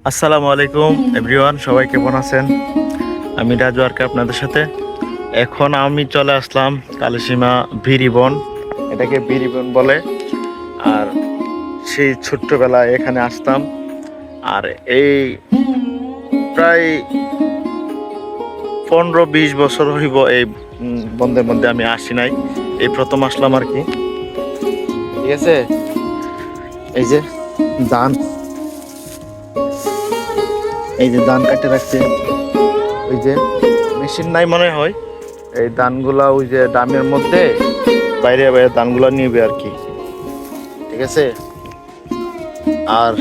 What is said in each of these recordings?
আসসালামু আলাইকুম এভরিওয়ান, সবাই কেমন আছেন? আমি রাজু আরকে আপনাদের সাথে। এখন আমি চলে আসলাম কালিসীমা ভিরিবন, এটাকে ভিরিবন বলে। আর সেই ছোট্টবেলায় এখানে আসতাম। আর এই প্রায় 15-20 বছর হইব এই বন্ধের মধ্যে আমি আসি নাই, এই প্রথম আসলাম আর কি। ঠিক আছে, এই যে ধান, এই যে ধান কাটে রাখছে, ওই যে মেশিন নাই মনে হয়, এই ধানগুলা ওই যে ডামের মধ্যে বাইরে বাইরে ধানগুলা নিবে আর কি। ঠিক আছে, আর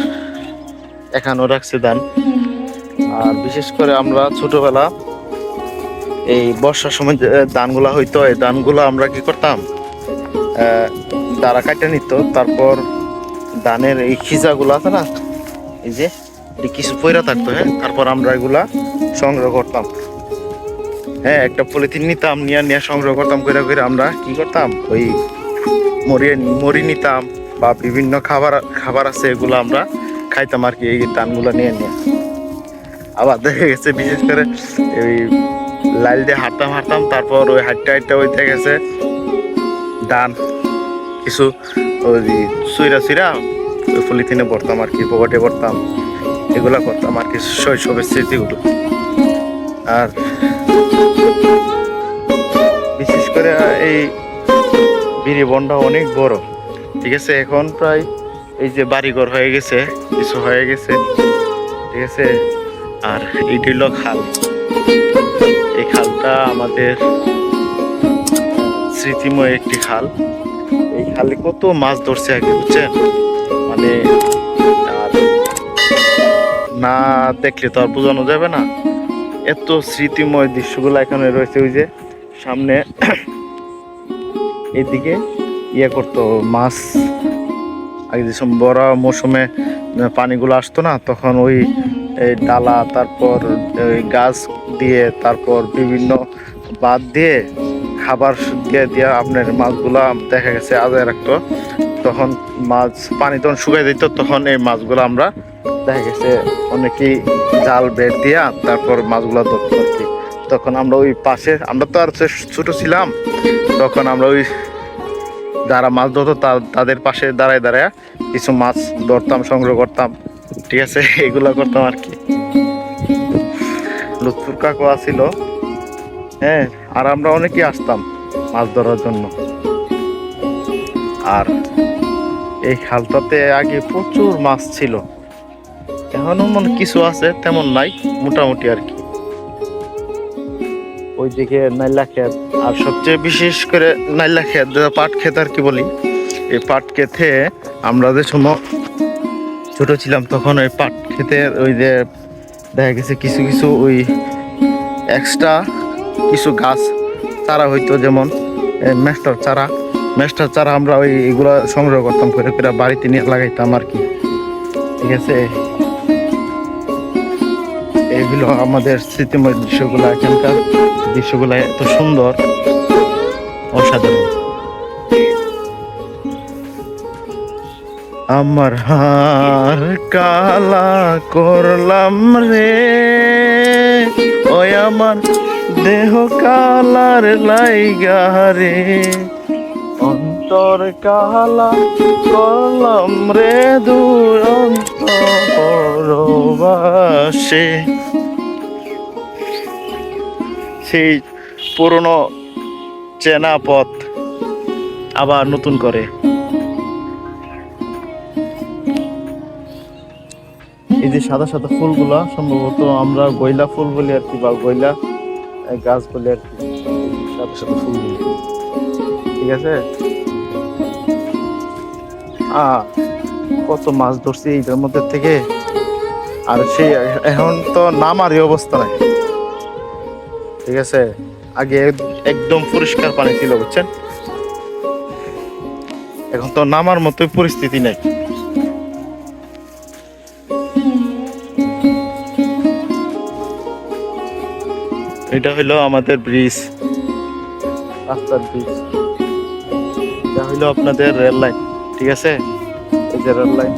এখানেও রাখছে ধান। আর বিশেষ করে আমরা ছোটবেলা এই বর্ষার সময় যে ধানগুলা হইতো, এই ধানগুলো আমরা কি করতাম, দাঁড়া কাটে নিত, তারপর ধানের এই খিজাগুলো আছে না, এই যে কিছু পয়রা থাকতো, হ্যাঁ, তারপর আমরা এগুলা সংগ্রহ করতাম। হ্যাঁ, একটা পলিথিন নিতাম, নিয়ে সংগ্রহ করতাম, করে করে আমরা কি করতাম, ওই মরি নিতাম, বা বিভিন্ন খাবার আছে এগুলো আমরা খাইতাম আর কি, এই ধানগুলো নিয়ে। আবার দেখা গেছে বিশেষ করে ওই লাইল দিয়ে হাঁটতাম, তারপর ওই হাঁটতে ওই দেখা গেছে ধান কিছু ওই সুইরা ওই পলিথিনে পড়তাম আর কি, পকেটে পড়তাম, এগুলা করতাম আর কি, শৈশবের স্মৃতিগুলো। আর বিশেষ করে এই ভিরিবনটা অনেক বড়। ঠিক আছে, এখন প্রায় এই যে বাড়িঘর হয়ে গেছে, কিছু হয়ে গেছে। ঠিক আছে, আর এইটি হলো খাল। এই খালটা আমাদের স্মৃতিময় একটি খাল। এই খালে কত মাছ ধরছে আগে, বুঝছেন? মানে আর না দেখলে তো আর বোঝানো যাবে না, এত স্মৃতিময় দৃশ্যগুলো এখানে রয়েছে। ওই যে সামনে এইদিকে করতো মাছ, আগে যে বড় মৌসুমে পানিগুলো আসতো না, তখন ওই ডালা, তারপর ওই গাছ দিয়ে, তারপর বিভিন্ন বাদ দিয়ে খাবার দিয়ে আপনার মাছগুলা দেখা গেছে আদায় রাখতো। তখন মাছ পানি তখন শুকাই দিত, তখন এই মাছগুলো আমরা দেখা গেছে অনেকেই জাল বের দিয়া তারপর মাছগুলো ধরতো আর কি। তখন আমরা ওই পাশে, আমরা তো আর ছোট ছিলাম, তখন আমরা ওই যারা মাছ ধরতো তাদের পাশে দাঁড়ায় কিছু মাছ ধরতাম, সংগ্রহ করতাম। ঠিক আছে, এগুলা করতাম আর কি। লুৎফুর কাকু আসিল, হ্যাঁ, আর আমরা অনেকেই আসতাম মাছ ধরার জন্য। আর এই খালটাতে আগে প্রচুর মাছ ছিল, এখনো মনে কিছু আছে, তেমন নাই, মোটামুটি আর কি। ওইদিকে নাইলা ক্ষেত, আর সবচেয়ে বিশেষ করে নাইলা ক্ষেত, পাট ক্ষেত আর কি বলি। এই পাট ক্ষেতে আমরা যে সময় ছোট ছিলাম, তখন ওই পাট ক্ষেতের ওই যে দেখা গেছে কিছু ওই এক্সট্রা কিছু গাছ চারা হইতো, যেমন মেস্টার চারা আমরা ওই এগুলো সংগ্রহ করতাম, করে করে বাড়িতে নিয়ে লাগাইতাম আর কি। ঠিক আছে, এইগুলো আমাদের স্মৃতিময় দৃশ্যগুলো। এখানকার দৃশ্যগুলো এত সুন্দর, অসাধারণ। আমার হার কালা করলাম রে, ওই আমার দেহ কালার লাইগা রে, অন্তর কালা করলাম রে দূর পরবাসে। সেই পুরনো চেনা পথ আবার নতুন করে। এই যে সাদা সাদা ফুলগুলা সম্ভবত আমরা গয়লা ফুল বলি আর কি, বা গয়লা গাছ বলি আর কি, সাদা সাদা ফুলগুলো। ঠিক আছে, কত মাছ ধরছি এইটার মধ্যে থেকে। আর সেই এখন তো নামারই অবস্থা নাই। ঠিক আছে, আগে একদম পরিষ্কার পানি ছিল, বুঝছেন? এখন তো নামার মতোই পরিস্থিতি নেই। এটা হইলো আমাদের ব্রিজ, রাস্তার ব্রিজ। এটা হইলো আপনাদের রেল লাইন। ঠিক আছে, এই যে রেল লাইন।